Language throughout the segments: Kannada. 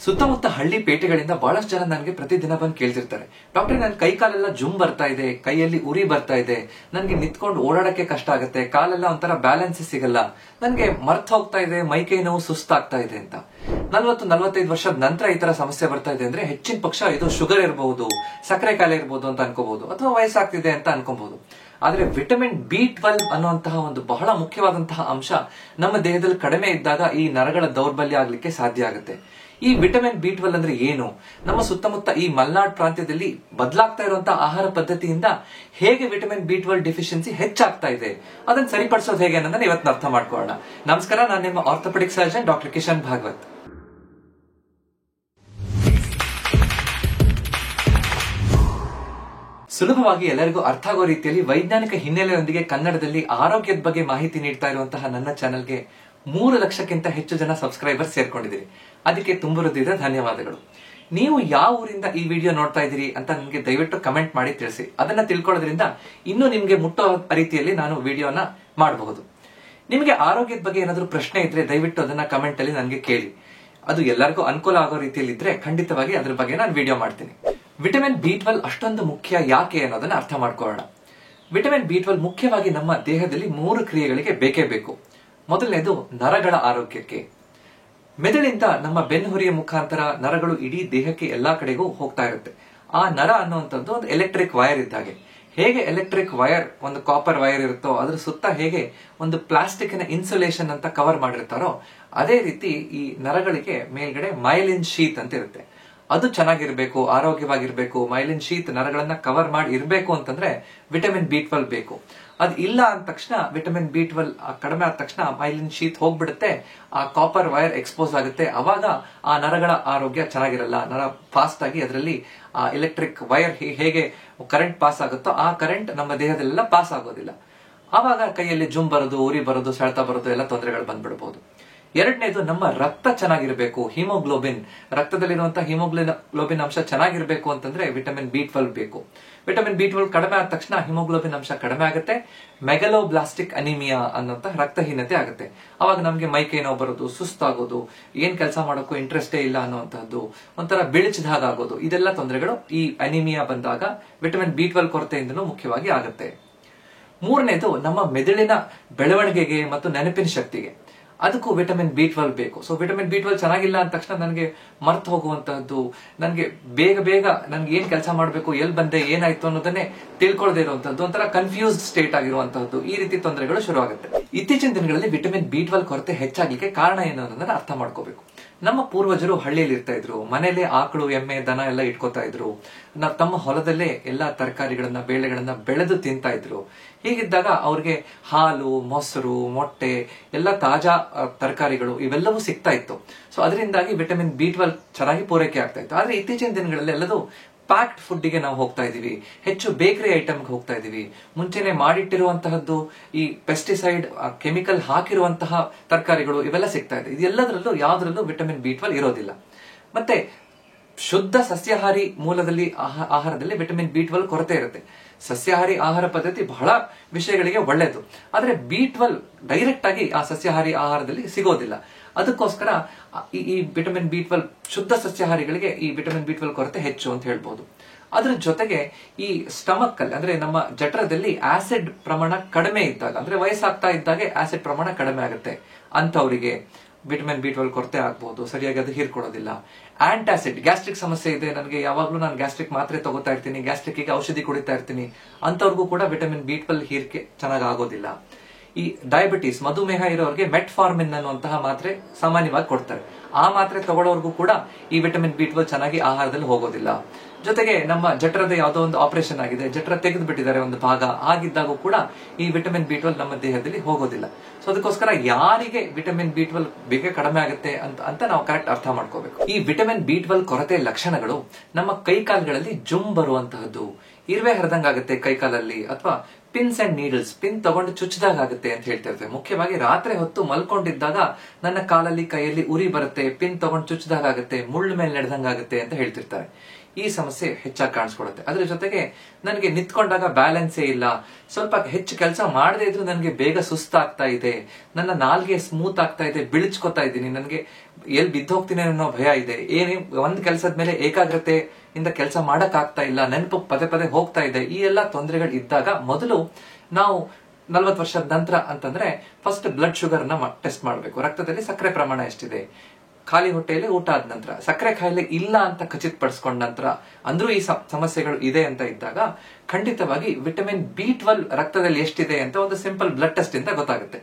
ಸುತ್ತಮುತ್ತ ಹಳ್ಳಿ ಪೇಟೆಗಳಿಂದ ಬಹಳಷ್ಟು ಜನ ನನಗೆ ಪ್ರತಿದಿನ ಬಂದು ಕೇಳ್ತಿರ್ತಾರೆ, ಡಾಕ್ಟರ್ ನನ್ನ ಕೈ ಕಾಲೆಲ್ಲ ಜುಮ್ ಬರ್ತಾ ಇದೆ, ಕೈಯಲ್ಲಿ ಉರಿ ಬರ್ತಾ ಇದೆ, ನನಗೆ ನಿಂತ್ಕೊಂಡು ಓಡಾಡಕ್ಕೆ ಕಷ್ಟ ಆಗುತ್ತೆ, ಕಾಲೆಲ್ಲ ಒಂಥರ ಬ್ಯಾಲೆನ್ಸ್ ಸಿಗಲ್ಲ, ನನಗೆ ಮರ್ತ್ ಹೋಗ್ತಾ ಇದೆ, ಮೈ ಕೈ ನೋವು ಸುಸ್ತಾಗ್ತಾ ಇದೆ ಅಂತ. 40-45 ವರ್ಷದ ನಂತರ ಈ ತರ ಸಮಸ್ಯೆ ಬರ್ತಾ ಇದೆ ಅಂದ್ರೆ ಹೆಚ್ಚಿನ ಪಕ್ಷ ಇದು ಶುಗರ್ ಇರಬಹುದು, ಸಕ್ಕರೆ ಕಾಯಿಲೆ ಇರಬಹುದು ಅಂತ ಅನ್ಕೋಬಹುದು, ಅಥವಾ ವಯಸ್ಸಾಗ್ತಿದೆ ಅಂತ ಅನ್ಕೋಬಹುದು. ಆದ್ರೆ ವಿಟಮಿನ್ B12 ಅನ್ನುವಂತಹ ಒಂದು ಬಹಳ ಮುಖ್ಯವಾದಂತಹ ಅಂಶ ನಮ್ಮ ದೇಹದಲ್ಲಿ ಕಡಿಮೆ ಇದ್ದಾಗ ಈ ನರಗಳ ದೌರ್ಬಲ್ಯ ಆಗ್ಲಿಕ್ಕೆ ಸಾಧ್ಯ ಆಗುತ್ತೆ. ಈ ವಿಟಮಿನ್ B12 ಅಂದ್ರೆ ಏನು? ನಮ್ಮ ಸುತ್ತಮುತ್ತ ಈ ಮಲೆನಾಡ್ ಪ್ರಾಂತ್ಯದಲ್ಲಿ ಬದಲಾಗ್ತಾ ಇರುವಂತಹ ಆಹಾರ ಪದ್ಧತಿಯಿಂದ ಹೇಗೆ ವಿಟಮಿನ್ B12 ಡೆಫಿಷಿಯನ್ಸಿ ಹೆಚ್ಚಾಗ್ತಾ ಇದೆ, ಅದನ್ನ ಸರಿಪಡಿಸೋದು ಹೇಗೆ ಅನ್ನೋದನ್ನ ಇವತ್ತು ಅರ್ಥ ಮಾಡ್ಕೊಳ್ಳೋಣ. ನಮಸ್ಕಾರ, ನಾನು ನಿಮ್ಮ orthopedic surgeon doctor Kishan Bhagwat. ಸುಲಭವಾಗಿ ಎಲ್ಲರಿಗೂ ಅರ್ಥ ಆಗೋ ರೀತಿಯಲ್ಲಿ ವೈಜ್ಞಾನಿಕ ಹಿನ್ನೆಲೆಯೊಂದಿಗೆ ಕನ್ನಡದಲ್ಲಿ ಆರೋಗ್ಯದ ಬಗ್ಗೆ ಮಾಹಿತಿ ನೀಡ್ತಾ ಇರುವಂತಹ ನನ್ನ ಚಾನೆಲ್ಗೆ 3 ಲಕ್ಷಕ್ಕಿಂತ ಹೆಚ್ಚು ಜನ ಸಬ್ಸ್ಕ್ರೈಬರ್ ಸೇರ್ಕೊಂಡಿದ್ದೀರಿ. ಅದಕ್ಕೆ ತುಂಬ ಹೃದಯದ ಧನ್ಯವಾದಗಳು. ನೀವು ಯಾವ ಊರಿಂದ ಈ ವಿಡಿಯೋ ನೋಡ್ತಾ ಇದ್ದೀರಿ ಅಂತ ನನಗೆ ದಯವಿಟ್ಟು ಕಮೆಂಟ್ ಮಾಡಿ ತಿಳಿಸಿ. ಅದನ್ನ ತಿಳ್ಕೊಳ್ಳೋದ್ರಿಂದ ಇನ್ನೂ ನಿಮ್ಗೆ ಮುಟ್ಟೋ ರೀತಿಯಲ್ಲಿ ನಾನು ವಿಡಿಯೋನ ಮಾಡಬಹುದು. ನಿಮಗೆ ಆರೋಗ್ಯದ ಬಗ್ಗೆ ಏನಾದರೂ ಪ್ರಶ್ನೆ ಇದ್ರೆ ದಯವಿಟ್ಟು ಅದನ್ನ ಕಮೆಂಟ್ ಅಲ್ಲಿ ನನಗೆ ಕೇಳಿ. ಅದು ಎಲ್ಲರಿಗೂ ಅನುಕೂಲ ಆಗೋ ರೀತಿಯಲ್ಲಿ ಇದ್ರೆ ಖಂಡಿತವಾಗಿ ಅದ್ರ ಬಗ್ಗೆ ನಾನು ವಿಡಿಯೋ ಮಾಡ್ತೀನಿ. ವಿಟಮಿನ್ B12 ಅಷ್ಟೊಂದು ಮುಖ್ಯ ಯಾಕೆ ಅನ್ನೋದನ್ನ ಅರ್ಥ ಮಾಡ್ಕೊಳ್ಳೋಣ. ವಿಟಮಿನ್ B12 ಮುಖ್ಯವಾಗಿ ನಮ್ಮ ದೇಹದಲ್ಲಿ 3 ಕ್ರಿಯೆಗಳಿಗೆ ಬೇಕೇ ಬೇಕು. ಮೊದಲನೇದು ನರಗಳ ಆರೋಗ್ಯಕ್ಕೆ. ಮೆದುಳಿಂದ ನಮ್ಮ ಬೆನ್ನುಹುರಿಯ ಮುಖಾಂತರ ನರಗಳು ಇಡೀ ದೇಹಕ್ಕೆ ಎಲ್ಲಾ ಕಡೆಗೂ ಹೋಗ್ತಾ ಇರುತ್ತೆ. ಆ ನರ ಅನ್ನುವಂಥದ್ದು ಒಂದು ಎಲೆಕ್ಟ್ರಿಕ್ ವೈರ್ ಇದ್ದಾಗೆ. ಹೇಗೆ ಎಲೆಕ್ಟ್ರಿಕ್ ವೈರ್ ಒಂದು ಕಾಪರ್ ವೈರ್ ಇರುತ್ತೋ ಅದ್ರ ಸುತ್ತ ಹೇಗೆ ಒಂದು ಪ್ಲಾಸ್ಟಿಕ್ನ ಇನ್ಸುಲೇಷನ್ ಅಂತ ಕವರ್ ಮಾಡಿರ್ತಾರೋ ಅದೇ ರೀತಿ ಈ ನರಗಳಿಗೆ ಮೇಲ್ಗಡೆ ಮೈಲಿನ್ ಶೀತ್ ಅಂತ ಇರುತ್ತೆ. ಅದು ಚೆನ್ನಾಗಿರ್ಬೇಕು, ಆರೋಗ್ಯವಾಗಿರ್ಬೇಕು, ಮೈಲಿನ್ ಶೀತ್ ನರಗಳನ್ನ ಕವರ್ ಮಾಡಿ ಇರಬೇಕು ಅಂತಂದ್ರೆ ವಿಟಮಿನ್ B12 ಬೇಕು. ಅದು ಇಲ್ಲ ಅಂದ ತಕ್ಷಣ ವಿಟಮಿನ್ B12 ಕಡಿಮೆ ಆದ ತಕ್ಷಣ ಮೈಲಿನ್ ಶೀತ್ ಹೋಗ್ಬಿಡುತ್ತೆ, ಆ ಕಾಪರ್ ವೈರ್ ಎಕ್ಸ್ಪೋಸ್ ಆಗುತ್ತೆ. ಅವಾಗ ಆ ನರಗಳ ಆರೋಗ್ಯ ಚೆನ್ನಾಗಿರಲ್ಲ. ನರ ಫಾಸ್ಟ್ ಆಗಿ ಅದರಲ್ಲಿ ಆ ಎಲೆಕ್ಟ್ರಿಕ್ ವೈರ್ ಹೇಗೆ ಕರೆಂಟ್ ಪಾಸ್ ಆಗುತ್ತೋ ಆ ಕರೆಂಟ್ ನಮ್ಮ ದೇಹದಲ್ಲೆಲ್ಲ ಪಾಸ್ ಆಗೋದಿಲ್ಲ. ಆವಾಗ ಕೈಯಲ್ಲಿ ಜುಮ್ ಬರೋದು, ಉರಿ ಬರೋದು, ಸೆಳೆತ ಬರೋದು ಎಲ್ಲ ತೊಂದರೆಗಳು ಬಂದ್ಬಿಡಬಹುದು. ಎರಡನೇದು ನಮ್ಮ ರಕ್ತ ಚೆನ್ನಾಗಿರ್ಬೇಕು, ಹಿಮೋಗ್ಲೋಬಿನ್, ರಕ್ತದಲ್ಲಿರುವಂತಹ ಹಿಮೋಗ್ಲೋಬಿನ್ ಅಂಶ ಚೆನ್ನಾಗಿರ್ಬೇಕು ಅಂತಂದ್ರೆ ವಿಟಮಿನ್ B12 ಬೇಕು. ವಿಟಮಿನ್ B12 ಕಡಿಮೆ ಆದ ತಕ್ಷಣ ಹಿಮೋಗ್ಲೋಬಿನ್ ಅಂಶ ಕಡಿಮೆ ಆಗುತ್ತೆ, ಮೆಗಲೋಬ್ಲಾಸ್ಟಿಕ್ ಅನಿಮಿಯಾ ಅನ್ನೋಂತಹ ರಕ್ತಹೀನತೆ ಆಗುತ್ತೆ. ಅವಾಗ ನಮ್ಗೆ ಮೈ ಕೈ ನೋವು ಬರೋದು, ಸುಸ್ತಾಗೋದು, ಏನ್ ಕೆಲಸ ಮಾಡೋಕ್ಕೂ ಇಂಟ್ರೆಸ್ಟೇ ಇಲ್ಲ ಅನ್ನುವಂತಹದ್ದು, ಒಂಥರ ಬಿಳಿಚಿದ ಹಾಗಾಗೋದು, ಇದೆಲ್ಲ ತೊಂದರೆಗಳು ಈ ಅನಿಮಿಯಾ ಬಂದಾಗ ವಿಟಮಿನ್ B12 ಕೊರತೆಯಿಂದನೂ ಮುಖ್ಯವಾಗಿ ಆಗುತ್ತೆ. ಮೂರನೇದು ನಮ್ಮ ಮೆದುಳಿನ ಬೆಳವಣಿಗೆಗೆ ಮತ್ತು ನೆನಪಿನ ಶಕ್ತಿಗೆ. ಅದಕ್ಕೂ ವಿಟಮಿನ್ B12 ಬೇಕು. ಸೊ ವಿಟಮಿನ್ B12 ಚೆನ್ನಾಗಿಲ್ಲ ಅಂದ ತಕ್ಷಣ ನನಗೆ ಮರ್ತು ಹೋಗುವಂತಹದ್ದು, ನನಗೆ ಬೇಗ ನನ್ಗೆ ಏನ್ ಕೆಲಸ ಮಾಡಬೇಕು, ಎಲ್ಲಿ ಬಂದೆ, ಏನಾಯ್ತು ಅನ್ನೋದನ್ನೇ ತಿಳ್ಕೊಳ್ಳದೆ ಇರುವಂತಹದ್ದು, ಒಂಥರ ಕನ್ಫ್ಯೂಸ್ಡ್ ಸ್ಟೇಟ್ ಆಗಿರುವಂತಹದ್ದು, ಈ ರೀತಿ ತೊಂದರೆಗಳು ಶುರುವಾಗುತ್ತೆ. ಇತ್ತೀಚಿನ ದಿನಗಳಲ್ಲಿ ವಿಟಮಿನ್ B12 ಕೊರತೆ ಹೆಚ್ಚಾಗ್ಲಿಕ್ಕೆ ಕಾರಣ ಏನು ಅನ್ನೋದನ್ನ ಅರ್ಥ ಮಾಡ್ಕೋಬೇಕು. ನಮ್ಮ ಪೂರ್ವಜರು ಹಳ್ಳಿಯಲ್ಲಿ ಇರ್ತಾ ಇದ್ರು, ಮನೇಲೆ ಆಕಳು, ಎಮ್ಮೆ, ದನ ಎಲ್ಲ ಇಟ್ಕೋತಾ ಇದ್ರು. ತಮ್ಮ ಹೊಲದಲ್ಲೇ ಎಲ್ಲಾ ತರಕಾರಿಗಳನ್ನ, ಬೇಳೆಗಳನ್ನ ಬೆಳೆದು ತಿಂತಾ ಇದ್ರು. ಹೀಗಿದ್ದಾಗ ಅವ್ರಿಗೆ ಹಾಲು, ಮೊಸರು, ಮೊಟ್ಟೆ ಎಲ್ಲ ತಾಜಾ ತರಕಾರಿಗಳು ಇವೆಲ್ಲವೂ ಸಿಗ್ತಾ ಇತ್ತು. ಸೊ ಅದರಿಂದಾಗಿ ವಿಟಮಿನ್ B12 ಚೆನ್ನಾಗಿ ಪೂರೈಕೆ ಆಗ್ತಾ ಇತ್ತು. ಆದ್ರೆ ಇತ್ತೀಚಿನ ದಿನಗಳಲ್ಲಿ ಎಲ್ಲದೂ ಪ್ಯಾಕ್ಡ್ ಫುಡ್ಗೆ ನಾವು ಹೋಗ್ತಾ ಇದೀವಿ, ಹೆಚ್ಚು ಬೇಕರಿ ಐಟಮ್ಗೆ ಹೋಗ್ತಾ ಇದೀವಿ. ಮುಂಚೆನೆ ಮಾಡಿಟ್ಟಿರುವಂತಹದ್ದು, ಈ ಪೆಸ್ಟಿಸೈಡ್ ಕೆಮಿಕಲ್ ಹಾಕಿರುವಂತಹ ತರಕಾರಿಗಳು ಇವೆಲ್ಲ ಸಿಗ್ತಾ ಇದೆ. ಇದೆಲ್ಲದರಲ್ಲೂ ಯಾವ್ದ್ರಲ್ಲೂ ವಿಟಮಿನ್ B12 ಇರೋದಿಲ್ಲ. ಮತ್ತೆ ಶುದ್ಧ ಸಸ್ಯಾಹಾರಿ ಮೂಲದಲ್ಲಿ ಆಹಾರದಲ್ಲಿ ವಿಟಮಿನ್ B12 ಕೊರತೆ ಇರುತ್ತೆ. ಸಸ್ಯಾಹಾರಿ ಆಹಾರ ಪದ್ಧತಿ ಬಹಳ ವಿಷಯಗಳಿಗೆ ಒಳ್ಳೆಯದು, ಆದ್ರೆ B12 ಡೈರೆಕ್ಟ್ ಆಗಿ ಆ ಸಸ್ಯಾಹಾರಿ ಆಹಾರದಲ್ಲಿ ಸಿಗೋದಿಲ್ಲ. ಅದಕ್ಕೋಸ್ಕರ ಈ ವಿಟಮಿನ್ B12 ಶುದ್ಧ ಸಸ್ಯಾಹಾರಿಗಳಿಗೆ ಈ ವಿಟಮಿನ್ B12 ಕೊರತೆ ಹೆಚ್ಚು ಅಂತ ಹೇಳ್ಬೋದು. ಅದ್ರ ಜೊತೆಗೆ ಈ ಸ್ಟಮಕ್ ಅಲ್ಲಿ ಅಂದ್ರೆ ನಮ್ಮ ಜಠರದಲ್ಲಿ ಆಸಿಡ್ ಪ್ರಮಾಣ ಕಡಿಮೆ ಇದ್ದಾಗ, ಅಂದ್ರೆ ವಯಸ್ಸಾಗ್ತಾ ಇದ್ದಾಗೆ ಆಸಿಡ್ ಪ್ರಮಾಣ ಕಡಿಮೆ ಆಗುತ್ತೆ ಅಂತವರಿಗೆ ವಿಟಮಿನ್ B12 ಕೊರತೆ ಆಗ್ಬಹುದು. ಸರಿಯಾಗಿ ಅದು ಹೀರ್ಕೊಳ್ಳೋದಿಲ್ಲ. ಆಂಟಾಸಿಡ್, ಗ್ಯಾಸ್ಟ್ರಿಕ್ ಸಮಸ್ಯೆ ಇದೆ, ನನಗೆ ಯಾವಾಗ್ಲೂ ನಾನು ಗ್ಯಾಸ್ಟ್ರಿಕ್ ಮಾತ್ರೆ ತಗೋತಾ ಇರ್ತೀನಿ, ಗ್ಯಾಸ್ಟ್ರಿಕ್ ಔಷಧಿ ಕುಡಿತಾ ಇರ್ತೀನಿ ಅಂತವ್ರಿಗೂ ಕೂಡ ವಿಟಮಿನ್ B12 ಹೀರಿಕೆ ಚೆನ್ನಾಗಿ ಆಗೋದಿಲ್ಲ. ಈ ಡಯಾಬಿಟಿಸ್, ಮಧುಮೇಹ ಇರೋರಿಗೆ ಮೆಟ್ಫಾರ್ಮಿನ್ ಅನ್ನುವಂತಹ ಮಾತ್ರೆ ಸಾಮಾನ್ಯವಾಗಿ ಕೊಡ್ತಾರೆ. ಆ ಮಾತ್ರೆ ತಗೊಳ್ಳೋರ್ಗೂ ಕೂಡ ಈ ವಿಟಮಿನ್ B12 ಚೆನ್ನಾಗಿ ಆಹಾರದಲ್ಲಿ ಹೋಗೋದಿಲ್ಲ. ಜೊತೆಗೆ ನಮ್ಮ ಜಠರದ ಯಾವುದೋ ಒಂದು ಆಪರೇಷನ್ ಆಗಿದೆ, ಜಠರ ತೆಗೆದು ಬಿಟ್ಟಿದ್ದಾರೆ ಒಂದು ಭಾಗ, ಆಗಿದ್ದಾಗೂ ಕೂಡ ಈ ವಿಟಮಿನ್ B12 ನಮ್ಮ ದೇಹದಲ್ಲಿ ಹೋಗೋದಿಲ್ಲ. ಸೊ ಅದಕ್ಕೋಸ್ಕರ ಯಾರಿಗೆ ವಿಟಮಿನ್ B12 ಬೇಗ ಕಡಿಮೆ ಆಗುತ್ತೆ ಅಂತ ನಾವು ಕರೆಕ್ಟ್ ಅರ್ಥ ಮಾಡ್ಕೋಬೇಕು. ಈ ವಿಟಮಿನ್ B12 ಕೊರತೆ ಲಕ್ಷಣಗಳು ನಮ್ಮ ಕೈಕಾಲುಗಳಲ್ಲಿ ಜುಮ್ ಬರುವಂತಹದ್ದು, ಇರುವೆ ಹರಿದಂಗಾಗುತ್ತೆ ಕೈಕಾಲಲ್ಲಿ, ಅಥವಾ ಪಿನ್ಸ್ ಅಂಡ್ ನೀಡಲ್ಸ್, ಪಿನ್ ತಗೊಂಡು ಚುಚ್ಚಿದಾಗ ಆಗುತ್ತೆ ಅಂತ ಹೇಳ್ತಿರ್ತೇವೆ. ಮುಖ್ಯವಾಗಿ ರಾತ್ರಿ ಹೊತ್ತು ಮಲ್ಕೊಂಡಿದ್ದಾಗ ನನ್ನ ಕಾಲಲ್ಲಿ, ಕೈಯಲ್ಲಿ ಉರಿ ಬರುತ್ತೆ, ಪಿನ್ ತಗೊಂಡು ಚುಚ್ಚಿದಾಗ ಆಗುತ್ತೆ, ಮುಳ್ಳು ಮೇಲೆ ನಡೆದಂಗಾಗುತ್ತೆ ಅಂತ ಹೇಳ್ತಿರ್ತಾರೆ. ಈ ಸಮಸ್ಯೆ ಸಮಸ್ಯೆ ಹೆಚ್ಚಾಗಿ ಕಾಣಿಸ್ಕೊಡುತ್ತೆ. ಅದ್ರ ಜೊತೆಗೆ ನನಗೆ ನಿಂತ್ಕೊಂಡಾಗ ಬ್ಯಾಲೆನ್ಸೇ ಇಲ್ಲ, ಸ್ವಲ್ಪ ಹೆಚ್ಚು ಕೆಲಸ ಮಾಡದೇ ಇದ್ರೂ ನನಗೆ ಬೇಗ ಸುಸ್ತಾಗ್ತಾ ಇದೆ, ನನ್ನ ನಾಲ್ಗೆ ಸ್ಮೂತ್ ಆಗ್ತಾ ಇದೆ, ಬಿಳಿಚ್ಕೋತಾ ಇದ್ದೀನಿ, ನನಗೆ ಎಲ್ಲಿ ಬಿದ್ದೋಗ್ತೀನಿ ಅನ್ನೋ ಭಯ ಇದೆ, ಒಂದ್ ಕೆಲಸದ ಮೇಲೆ ಏಕಾಗ್ರತೆ ಇಂದ ಕೆಲಸ ಮಾಡಕ್ ಆಗ್ತಾ ಇಲ್ಲ, ನೆನಪು ಪದೇ ಪದೇ ಹೋಗ್ತಾ ಇದೆ, ಈ ಎಲ್ಲಾ ತೊಂದರೆಗಳು ಇದ್ದಾಗ ಮೊದಲು ನಾವು 40 ವರ್ಷದ ನಂತರ ಅಂತಂದ್ರೆ ಫಸ್ಟ್ ಬ್ಲಡ್ ಶುಗರ್ ನ ಟೆಸ್ಟ್ ಮಾಡಬೇಕು. ರಕ್ತದಲ್ಲಿ ಸಕ್ಕರೆ ಪ್ರಮಾಣ ಎಷ್ಟಿದೆ, ಖಾಲಿ ಹೊಟ್ಟೆಯಲ್ಲಿ ಊಟ ಆದ ನಂತರ, ಸಕ್ಕರೆ ಕಾಯಿಲೆ ಇಲ್ಲ ಅಂತ ಖಚಿತಪಡಿಸ್ಕೊಂಡ ನಂತರ, ಅಂದ್ರೂ ಈ ಸಮಸ್ಯೆಗಳು ಇದೆ ಅಂತ ಇದ್ದಾಗ ಖಂಡಿತವಾಗಿ ವಿಟಮಿನ್ B12 ರಕ್ತದಲ್ಲಿ ಎಷ್ಟಿದೆ ಅಂತ ಒಂದು ಸಿಂಪಲ್ ಬ್ಲಡ್ ಟೆಸ್ಟ್ ಇಂದ ಗೊತ್ತಾಗುತ್ತೆ.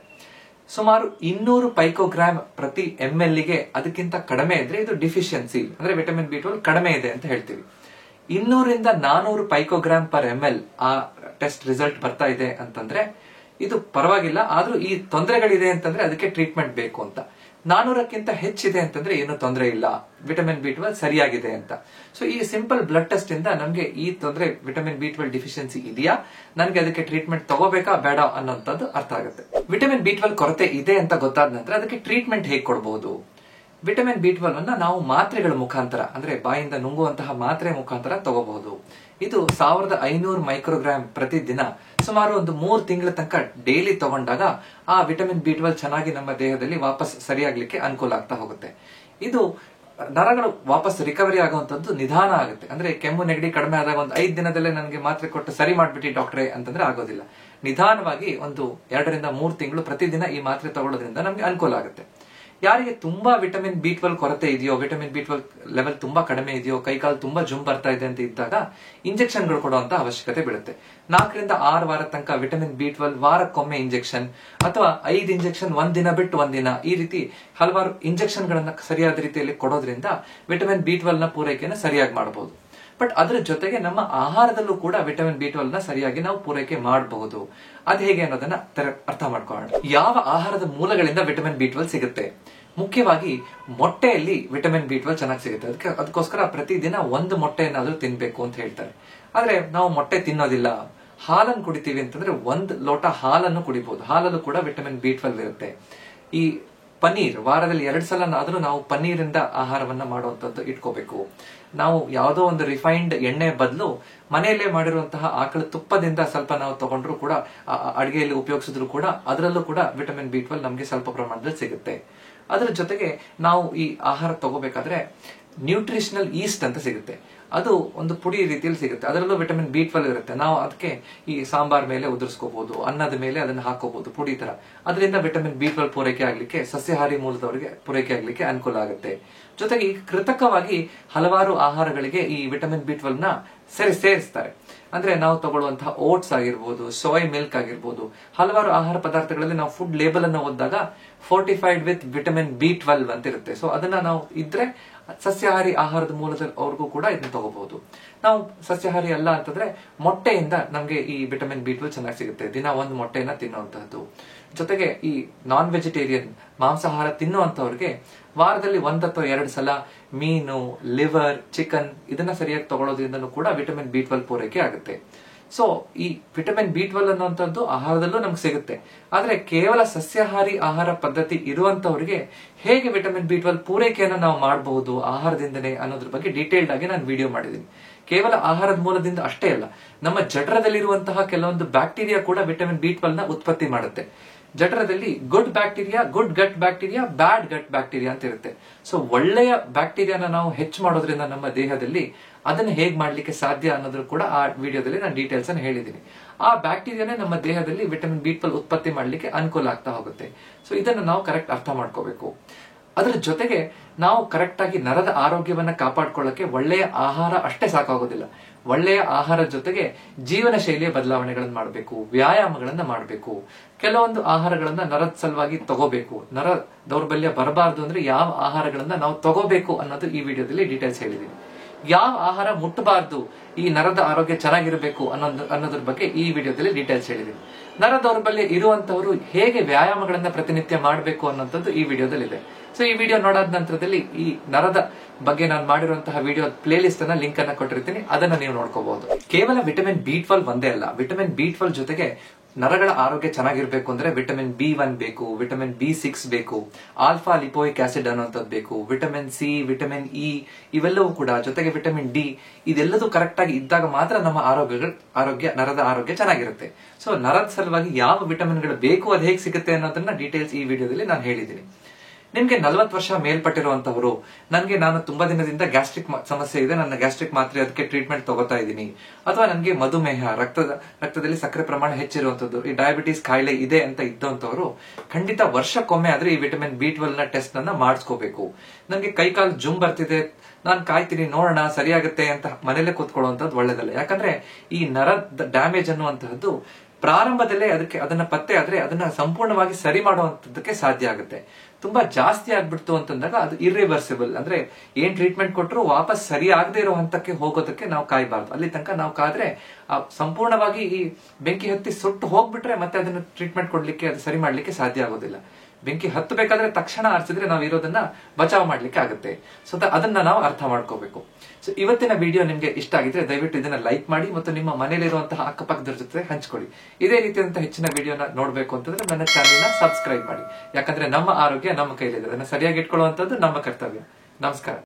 ಸುಮಾರು 200 ಪೈಕೋಗ್ರಾಮ್ ಪ್ರತಿ ml ಗೆ ಅದಕ್ಕಿಂತ ಕಡಿಮೆ ಇದ್ರೆ ಇದು ಡಿಫಿಷಿಯನ್ಸಿ, ಅಂದ್ರೆ ವಿಟಮಿನ್ B12 ಕಡಿಮೆ ಇದೆ ಅಂತ ಹೇಳ್ತೀವಿ. 200 ರಿಂದ 400 ಪೈಕೋಗ್ರಾಮ್ ಪರ್ ml ಆ ಟೆಸ್ಟ್ ರಿಸಲ್ಟ್ ಬರ್ತಾ ಇದೆ ಅಂತಂದ್ರೆ ಇದು ಪರವಾಗಿಲ್ಲ, ಆದ್ರೂ ಈ ತೊಂದರೆಗಳಿದೆ ಅಂತಂದ್ರೆ ಅದಕ್ಕೆ ಟ್ರೀಟ್ಮೆಂಟ್ ಬೇಕು ಅಂತ. 400ಕ್ಕಿಂತ ಹೆಚ್ಚಿದೆ ಅಂತಂದ್ರೆ ಏನು ತೊಂದರೆ ಇಲ್ಲ, ವಿಟಮಿನ್ B12 ಸರಿಯಾಗಿದೆ ಅಂತ. ಸೊ ಈ ಸಿಂಪಲ್ ಬ್ಲಡ್ ಟೆಸ್ಟ್ ಇಂದ ನಮ್ಗೆ ಈ ತೊಂದರೆ ವಿಟಮಿನ್ B12 ಡಿಫಿಷಿಯನ್ಸಿ ಇದೆಯಾ, ನನ್ಗೆ ಅದಕ್ಕೆ ಟ್ರೀಟ್ಮೆಂಟ್ ತಗೋಬೇಕಾ ಬೇಡ ಅನ್ನೋಂಥದ್ದು ಅರ್ಥ ಆಗುತ್ತೆ. ವಿಟಮಿನ್ B12 ಕೊರತೆ ಇದೆ ಅಂತ ಗೊತ್ತಾದ ನಂತರ ಅದಕ್ಕೆ ಟ್ರೀಟ್ಮೆಂಟ್ ಹೇಗೆ ಕೊಡಬಹುದು? ವಿಟಮಿನ್ B12 ಅನ್ನ ನಾವು ಮಾತ್ರೆಗಳ ಮುಖಾಂತರ, ಅಂದ್ರೆ ಬಾಯಿಂದ ನುಂಗುವಂತಹ ಮಾತ್ರೆ ಮುಖಾಂತರ ತಗೋಬಹುದು. ಇದು 1500 ಮೈಕ್ರೋಗ್ರಾಮ್ ಪ್ರತಿದಿನ ಸುಮಾರು ಒಂದು 3 ತಿಂಗಳ ತನಕ ಡೈಲಿ ತಗೊಂಡಾಗ ಆ ವಿಟಮಿನ್ B12 ಚೆನ್ನಾಗಿ ನಮ್ಮ ದೇಹದಲ್ಲಿ ವಾಪಸ್ ಸರಿಯಾಗ್ಲಿಕ್ಕೆ ಅನುಕೂಲ ಆಗ್ತಾ ಹೋಗುತ್ತೆ. ಇದು ನರಗಳು ವಾಪಸ್ ರಿಕವರಿ ಆಗುವಂತದ್ದು ನಿಧಾನ ಆಗುತ್ತೆ. ಅಂದ್ರೆ ಕೆಮ್ಮು ನೆಗಡಿ ಕಡಿಮೆ ಆದಾಗ ಒಂದು 5 ದಿನದಲ್ಲೇ ನನಗೆ ಮಾತ್ರೆ ಕೊಟ್ಟು ಸರಿ ಮಾಡ್ಬಿಟ್ಟು ಡಾಕ್ಟ್ರೇ ಅಂತಂದ್ರೆ ಆಗೋದಿಲ್ಲ. ನಿಧಾನವಾಗಿ ಒಂದು 2 ರಿಂದ 3 ತಿಂಗಳು ಪ್ರತಿದಿನ ಈ ಮಾತ್ರೆ ತಗೊಳ್ಳೋದ್ರಿಂದ ನಮ್ಗೆ ಅನುಕೂಲ ಆಗುತ್ತೆ. ಯಾರಿಗೆ ತುಂಬಾ ವಿಟಮಿನ್ B12 ಕೊರತೆ ಇದೆಯೋ, ವಿಟಮಿನ್ B12 ಲೆವೆಲ್ ತುಂಬಾ ಕಡಿಮೆ ಇದೆಯೋ, ಕೈಕಾಲು ತುಂಬಾ ಜುಮ್ ಬರ್ತಾ ಇದೆ ಅಂತ ಇದ್ದಾಗ ಇಂಜೆಕ್ಷನ್ಗಳು ಕೊಡುವಂತ ಅವಶ್ಯಕತೆ ಬೀಳುತ್ತೆ. 4 ರಿಂದ 6 ವಾರ ತನಕ ವಿಟಮಿನ್ B12 ವಾರಕ್ಕೊಮ್ಮೆ ಇಂಜೆಕ್ಷನ್, ಅಥವಾ 5 ಇಂಜೆಕ್ಷನ್ ಒಂದ್ ದಿನ ಬಿಟ್ಟು ಒಂದಿನ, ಈ ರೀತಿ ಹಲವಾರು ಇಂಜೆಕ್ಷನ್ ಗಳನ್ನ ಸರಿಯಾದ ರೀತಿಯಲ್ಲಿ ಕೊಡೋದ್ರಿಂದ ವಿಟಮಿನ್ B12 ನ ಪೂರೈಕೆಯನ್ನು ಸರಿಯಾಗಿ ಮಾಡಬಹುದು. ಬಟ್ ಅದರ ಜೊತೆಗೆ ನಮ್ಮ ಆಹಾರದಲ್ಲೂ ಕೂಡ ವಿಟಮಿನ್ B12 ನ ಸರಿಯಾಗಿ ನಾವು ಪೂರೈಕೆ ಮಾಡಬಹುದು. ಅದ್ ಹೇಗೆ ಅನ್ನೋದನ್ನ ಅರ್ಥ ಮಾಡ್ಕೊಳ್ಳೋಣ. ಯಾವ ಆಹಾರದ ಮೂಲಗಳಿಂದ ವಿಟಮಿನ್ B12 ಸಿಗುತ್ತೆ? ಮುಖ್ಯವಾಗಿ ಮೊಟ್ಟೆಯಲ್ಲಿ ವಿಟಮಿನ್ B12 ಚೆನ್ನಾಗಿ ಸಿಗುತ್ತೆ. ಅದಕ್ಕೋಸ್ಕರ ಪ್ರತಿದಿನ ಒಂದು ಮೊಟ್ಟೆಯನ್ನಾದ್ರೂ ತಿನ್ಬೇಕು ಅಂತ ಹೇಳ್ತಾರೆ. ಆದ್ರೆ ನಾವು ಮೊಟ್ಟೆ ತಿನ್ನೋದಿಲ್ಲ, ಹಾಲನ್ನು ಕುಡಿತೀವಿ ಅಂತಂದ್ರೆ 1 ಲೋಟ ಹಾಲನ್ನು ಕುಡಿಬಹುದು. ಹಾಲಲ್ಲೂ ಕೂಡ ವಿಟಮಿನ್ B12 ಇರುತ್ತೆ. ಈ ಪನ್ನೀರ್ ವಾರದಲ್ಲಿ 2 ಸಲನಾದ್ರೂ ನಾವು ಪನ್ನೀರಿಂದ ಆಹಾರವನ್ನ ಮಾಡುವಂತದ್ದು ಇಟ್ಕೋಬೇಕು. ನಾವು ಯಾವುದೋ ಒಂದು ರಿಫೈನ್ಡ್ ಎಣ್ಣೆ ಬದಲು ಮನೆಯಲ್ಲೇ ಮಾಡಿರುವಂತಹ ಆಕಳ ತುಪ್ಪದಿಂದ ಸ್ವಲ್ಪ ನಾವು ತಗೊಂಡ್ರು ಕೂಡ, ಅಡಿಗೆಯಲ್ಲಿ ಉಪಯೋಗಿಸಿದ್ರು ಕೂಡ ಅದರಲ್ಲೂ ಕೂಡ ವಿಟಮಿನ್ B12 ನಮ್ಗೆ ಸ್ವಲ್ಪ ಪ್ರಮಾಣದಲ್ಲಿ ಸಿಗುತ್ತೆ. ಅದರ ಜೊತೆಗೆ ನಾವು ಈ ಆಹಾರ ತಗೋಬೇಕಾದ್ರೆ ನ್ಯೂಟ್ರಿಷನಲ್ ಈಸ್ಟ್ ಅಂತ ಸಿಗುತ್ತೆ. ಅದು ಒಂದು ಪುಡಿ ರೀತಿಯಲ್ಲಿ ಸಿಗುತ್ತೆ, ಅದರಲ್ಲೂ ವಿಟಮಿನ್ B12 ಇರುತ್ತೆ. ನಾವು ಅದಕ್ಕೆ ಈ ಸಾಂಬಾರ್ ಮೇಲೆ ಉದುರಿಸ್ಕೋಬಹುದು, ಅನ್ನದ ಮೇಲೆ ಅದನ್ನ ಹಾಕೋಬಹುದು ಪುಡಿ ತರ. ಅದರಿಂದ ವಿಟಮಿನ್ B12 ಪೂರೈಕೆ ಆಗ್ಲಿಕ್ಕೆ, ಸಸ್ಯಾಹಾರಿ ಮೂಲದವರಿಗೆ ಪೂರೈಕೆ ಆಗ್ಲಿಕ್ಕೆ ಅನುಕೂಲ ಆಗುತ್ತೆ. ಜೊತೆಗೆ ಕೃತಕವಾಗಿ ಹಲವಾರು ಆಹಾರಗಳಿಗೆ ಈ ವಿಟಮಿನ್ B12 ನ ಸೇರಿಸ್ತಾರೆ. ಅಂದ್ರೆ ನಾವು ತಗೊಳ್ಳುವಂತಹ ಓಟ್ಸ್ ಆಗಿರ್ಬೋದು, ಸೋಯ್ ಮಿಲ್ಕ್ ಆಗಿರ್ಬೋದು, ಹಲವಾರು ಆಹಾರ ಪದಾರ್ಥಗಳಲ್ಲಿ ನಾವು ಫುಡ್ ಲೇಬಲ್ ಅನ್ನು ಓದಿದಾಗ ಫೋರ್ಟಿಫೈಡ್ ವಿತ್ ವಿಟಮಿನ್ B12 ಅಂತ ಇರುತ್ತೆ. ಸೊ ಅದನ್ನ ನಾವು ಇದ್ರೆ ಸಸ್ಯಾಹಾರಿ ಆಹಾರದ ಮೂಲದವರೆಗೂ ಕೂಡ ಇದನ್ನ ತಗೋಬಹುದು. ನಾವು ಸಸ್ಯಾಹಾರಿ ಅಲ್ಲ ಅಂತಂದ್ರೆ ಮೊಟ್ಟೆಯಿಂದ ನಮ್ಗೆ ಈ ವಿಟಮಿನ್ B12 ಚೆನ್ನಾಗಿ ಸಿಗುತ್ತೆ. ದಿನ 1 ಮೊಟ್ಟೆಯನ್ನ ತಿನ್ನುವಂತಹದ್ದು. ಜೊತೆಗೆ ಈ ನಾನ್ ವೆಜಿಟೇರಿಯನ್ ಮಾಂಸಾಹಾರ ತಿನ್ನುವಂತವ್ರಿಗೆ ವಾರದಲ್ಲಿ 1 ಅಥವಾ 2 ಸಲ ಮೀನು, ಲಿವರ್, ಚಿಕನ್ ಇದನ್ನ ಸರಿಯಾಗಿ ತಗೊಳ್ಳೋದ್ರಿಂದಲೂ ಕೂಡ ವಿಟಮಿನ್ B12 ಪೂರೈಕೆ ಆಗುತ್ತೆ. ಸೊ ಈ ವಿಟಮಿನ್ B12 ಅನ್ನುವಂಥದ್ದು ಆಹಾರದಲ್ಲೂ ನಮ್ಗೆ ಸಿಗುತ್ತೆ. ಆದ್ರೆ ಕೇವಲ ಸಸ್ಯಾಹಾರಿ ಆಹಾರ ಪದ್ಧತಿ ಇರುವಂತವರಿಗೆ ಹೇಗೆ ವಿಟಮಿನ್ B12 ಪೂರೈಕೆಯನ್ನು ನಾವು ಮಾಡಬಹುದು ಆಹಾರದಿಂದನೇ ಅನ್ನೋದ್ರ ಬಗ್ಗೆ ಡೀಟೇಲ್ಡ್ ಆಗಿ ನಾನು ವಿಡಿಯೋ ಮಾಡಿದ್ದೀನಿ. ಕೇವಲ ಆಹಾರದ ಮೂಲದಿಂದ ಅಷ್ಟೇ ಅಲ್ಲ, ನಮ್ಮ ಜಠರದಲ್ಲಿರುವಂತಹ ಕೆಲವೊಂದು ಬ್ಯಾಕ್ಟೀರಿಯಾ ಕೂಡ ವಿಟಮಿನ್ B12 ನ ಉತ್ಪತ್ತಿ ಮಾಡುತ್ತೆ. ಜಠರದಲ್ಲಿ ಗುಡ್ ಬ್ಯಾಕ್ಟೀರಿಯಾ, ಗುಡ್ ಗಟ್ ಬ್ಯಾಕ್ಟೀರಿಯಾ, ಬ್ಯಾಡ್ ಗಟ್ ಬ್ಯಾಕ್ಟೀರಿಯಾ ಅಂತ ಇರುತ್ತೆ. ಸೊ ಒಳ್ಳೆಯ ಬ್ಯಾಕ್ಟೀರಿಯಾನ ನಾವು ಹೆಚ್ಚು ಮಾಡೋದ್ರಿಂದ ನಮ್ಮ ದೇಹದಲ್ಲಿ ಅದನ್ನ ಹೇಗ್ ಮಾಡ್ಲಿಕ್ಕೆ ಸಾಧ್ಯ ಅನ್ನೋದ್ರ ಕೂಡ ಆ ವಿಡಿಯೋದಲ್ಲಿ ನಾನು ಡೀಟೇಲ್ಸ್ ಅನ್ನು ಹೇಳಿದ್ದೀನಿ. ಆ ಬ್ಯಾಕ್ಟೀರಿಯಾನೇ ನಮ್ಮ ದೇಹದಲ್ಲಿ ವಿಟಮಿನ್ B12 ಉತ್ಪತ್ತಿ ಮಾಡ್ಲಿಕ್ಕೆ ಅನುಕೂಲ ಆಗ್ತಾ ಹೋಗುತ್ತೆ. ಸೊ ಇದನ್ನು ನಾವು ಕರೆಕ್ಟ್ ಅರ್ಥ ಮಾಡ್ಕೋಬೇಕು. ಅದರ ಜೊತೆಗೆ ನಾವು ಕರೆಕ್ಟ್ ಆಗಿ ನರದ ಆರೋಗ್ಯವನ್ನ ಕಾಪಾಡ್ಕೊಳ್ಳಕ್ಕೆ ಒಳ್ಳೆಯ ಆಹಾರ ಅಷ್ಟೇ ಸಾಕಾಗೋದಿಲ್ಲ. ಒಳ್ಳೆಯ ಆಹಾರದ ಜೊತೆಗೆ ಜೀವನ ಶೈಲಿಯ ಬದಲಾವಣೆಗಳನ್ನು ಮಾಡಬೇಕು, ವ್ಯಾಯಾಮಗಳನ್ನ ಮಾಡಬೇಕು. ಕೆಲವೊಂದು ಆಹಾರಗಳನ್ನ ನರದ ಸಲುವಾಗಿ ತಗೋಬೇಕು. ನರ ದೌರ್ಬಲ್ಯ ಬರಬಾರದು ಅಂದ್ರೆ ಯಾವ ಆಹಾರಗಳನ್ನ ನಾವು ತಗೋಬೇಕು ಅನ್ನೋದು ಈ ವಿಡಿಯೋದಲ್ಲಿ ಡೀಟೇಲ್ಸ್ ಹೇಳಿದೀನಿ. ಯಾವ ಆಹಾರ ಮುಟ್ಟಬಾರ್ದು, ಈ ನರದ ಆರೋಗ್ಯ ಚೆನ್ನಾಗಿರಬೇಕು ಅನ್ನೋದ್ರ ಬಗ್ಗೆ ಈ ವಿಡಿಯೋದಲ್ಲಿ ಡೀಟೇಲ್ಸ್ ಹೇಳಿದೀನಿ. ನರ ದೌರ್ಬಲ್ಯ ಇರುವಂತವರು ಹೇಗೆ ವ್ಯಾಯಾಮಗಳನ್ನ ಪ್ರತಿನಿತ್ಯ ಮಾಡಬೇಕು ಅನ್ನೋಂಥದ್ದು ಈ ವಿಡಿಯೋದಲ್ಲಿ ಇದೆ. ಸೊ ಈ ವಿಡಿಯೋ ನೋಡಾದ ನಂತರದಲ್ಲಿ ಈ ನರದ ಬಗ್ಗೆ ನಾನು ಮಾಡಿರುವಂತಹ ವಿಡಿಯೋ ಪ್ಲೇ ಲಿಸ್ಟ್ ಅನ್ನ ಲಿಂಕ್ ಅನ್ನ ಕೊಟ್ಟಿರ್ತೀನಿ, ಅದನ್ನ ನೀವು ನೋಡ್ಕೋಬಹುದು. ಕೇವಲ ವಿಟಮಿನ್ B12 ಒಂದೇ ಅಲ್ಲ, ವಿಟಮಿನ್ B12 ಜೊತೆಗೆ ನರಗಳ ಆರೋಗ್ಯ ಚೆನ್ನಾಗಿರ್ಬೇಕು ಅಂದ್ರೆ ವಿಟಮಿನ್ B1 ಬೇಕು, ವಿಟಮಿನ್ B6 ಬೇಕು, ಆಲ್ಫಾ ಲಿಪೋಯಿಕ್ ಆಸಿಡ್ ಅನ್ನುವಂಥದ್ದು ಬೇಕು, ವಿಟಮಿನ್ ಸಿ, ವಿಟಮಿನ್ ಇ ಇವೆಲ್ಲವೂ ಕೂಡ, ಜೊತೆಗೆ ವಿಟಮಿನ್ ಡಿ ಇದೆಲ್ಲದೂ ಕರೆಕ್ಟ್ ಆಗಿ ಇದ್ದಾಗ ಮಾತ್ರ ನಮ್ಮ ನರದ ಆರೋಗ್ಯ ಚೆನ್ನಾಗಿರುತ್ತೆ. ಸೊ ನರದ ಸಲುವಾಗಿ ಯಾವ ವಿಟಮಿನ್ಗಳು ಬೇಕು, ಅದು ಹೇಗೆ ಸಿಗುತ್ತೆ ಅನ್ನೋದನ್ನ ಡೀಟೇಲ್ಸ್ ಈ ವಿಡಿಯೋದಲ್ಲಿ ನಾನು ಹೇಳಿದ್ದೀನಿ. ನಿಮ್ಗೆ 40 ವರ್ಷ ಮೇಲ್ಪಟ್ಟಿರುವಂತವರು, ನಾನು ತುಂಬಾ ದಿನದಿಂದ ಗ್ಯಾಸ್ಟ್ರಿಕ್ ಸಮಸ್ಯೆ ಇದೆ, ನನ್ನ ಗ್ಯಾಸ್ಟ್ರಿಕ್ ಮಾತ್ರೆ ಅದಕ್ಕೆ ಟ್ರೀಟ್ಮೆಂಟ್ ತಗೋತಾ ಇದ್ದೀನಿ, ಅಥವಾ ನನಗೆ ಮಧುಮೇಹ, ರಕ್ತದಲ್ಲಿ ಸಕ್ಕರೆ ಪ್ರಮಾಣ ಹೆಚ್ಚಿರುವಂತದ್ದು, ಈ ಡಯಾಬಿಟಿಸ್ ಕಾಯಿಲೆ ಇದೆ ಅಂತ ಇದ್ದಂತವರು ಖಂಡಿತ ವರ್ಷಕ್ಕೊಮ್ಮೆ ಆದ್ರೆ ಈ ವಿಟಮಿನ್ B12 ನ ಟೆಸ್ಟ್ ಅನ್ನ ಮಾಡಿಸ್ಕೋಬೇಕು. ನನಗೆ ಕೈಕಾಲು ಜುಮ್ ಬರ್ತಿದೆ, ನಾನು ಕಾಯ್ತೀನಿ ನೋಡೋಣ ಸರಿಯಾಗುತ್ತೆ ಅಂತ ಮನೇಲೆ ಕೂತ್ಕೊಳ್ಳುವಂತದ್ದು ಒಳ್ಳೇದಲ್ಲ. ಯಾಕಂದ್ರೆ ಈ ನರದ ಡ್ಯಾಮೇಜ್ ಅನ್ನುವಂತಹದ್ದು ಪ್ರಾರಂಭದಲ್ಲೇ ಅದನ್ನ ಪತ್ತೆ ಆದ್ರೆ ಅದನ್ನ ಸಂಪೂರ್ಣವಾಗಿ ಸರಿ ಮಾಡುವಂತದಕ್ಕೆ ಸಾಧ್ಯ ಆಗುತ್ತೆ. ತುಂಬಾ ಜಾಸ್ತಿ ಆಗ್ಬಿಡ್ತು ಅಂತಂದಾಗ ಅದು ಇರ್ರಿವರ್ಸಿಬಲ್, ಅಂದ್ರೆ ಏನ್ ಟ್ರೀಟ್ಮೆಂಟ್ ಕೊಟ್ಟರು ವಾಪಸ್ ಸರಿ ಆಗದೆ ಇರೋ ಹಂತಕ್ಕೆ ಹೋಗೋದಕ್ಕೆ ನಾವು ಕಾಯಬಾರ್ದು. ಅಲ್ಲಿ ತನಕ ನಾವು ಕಾದ್ರೆ ಸಂಪೂರ್ಣವಾಗಿ ಈ ಬೆಂಕಿ ಹತ್ತಿ ಸುಟ್ಟು ಹೋಗ್ಬಿಟ್ರೆ ಮತ್ತೆ ಅದನ್ನ ಟ್ರೀಟ್ಮೆಂಟ್ ಕೊಡ್ಲಿಕ್ಕೆ, ಅದು ಸರಿ ಮಾಡ್ಲಿಕ್ಕೆ ಸಾಧ್ಯ ಆಗೋದಿಲ್ಲ. ಬೆಂಕಿ ಹತ್ತಬೇಕಾದ್ರೆ ತಕ್ಷಣ ಆರಿಸಿದ್ರೆ ನಾವು ಇರೋದನ್ನ ಬಚಾವ್ ಮಾಡ್ಲಿಕ್ಕೆ ಆಗುತ್ತೆ. ಸೊ ಅದನ್ನ ನಾವು ಅರ್ಥ ಮಾಡ್ಕೋಬೇಕು. ಸೊ ಇವತ್ತಿನ ವಿಡಿಯೋ ನಿಮ್ಗೆ ಇಷ್ಟ ಆಗಿದ್ರೆ ದಯವಿಟ್ಟು ಇದನ್ನ ಲೈಕ್ ಮಾಡಿ ಮತ್ತು ನಿಮ್ಮ ಮನೆಯಲ್ಲಿರುವಂತಹ ಅಕ್ಕಪಕ್ಕದರ ಜೊತೆ ಹಂಚ್ಕೊಳ್ಳಿ. ಇದೇ ರೀತಿಯಾದಂತಹ ಹೆಚ್ಚಿನ ವಿಡಿಯೋನ ನೋಡ್ಬೇಕು ಅಂತಂದ್ರೆ ನನ್ನ ಚಾನೆಲ್ ನ ಸಬ್ಸ್ಕ್ರೈಬ್ ಮಾಡಿ. ಯಾಕಂದ್ರೆ ನಮ್ಮ ಆರೋಗ್ಯ ನಮ್ಮ ಕೈಲಿದೆ, ಅದನ್ನ ಸರಿಯಾಗಿ ಇಟ್ಕೊಳ್ಳುವಂತದ್ದು ನಮ್ಮ ಕರ್ತವ್ಯ. ನಮಸ್ಕಾರ.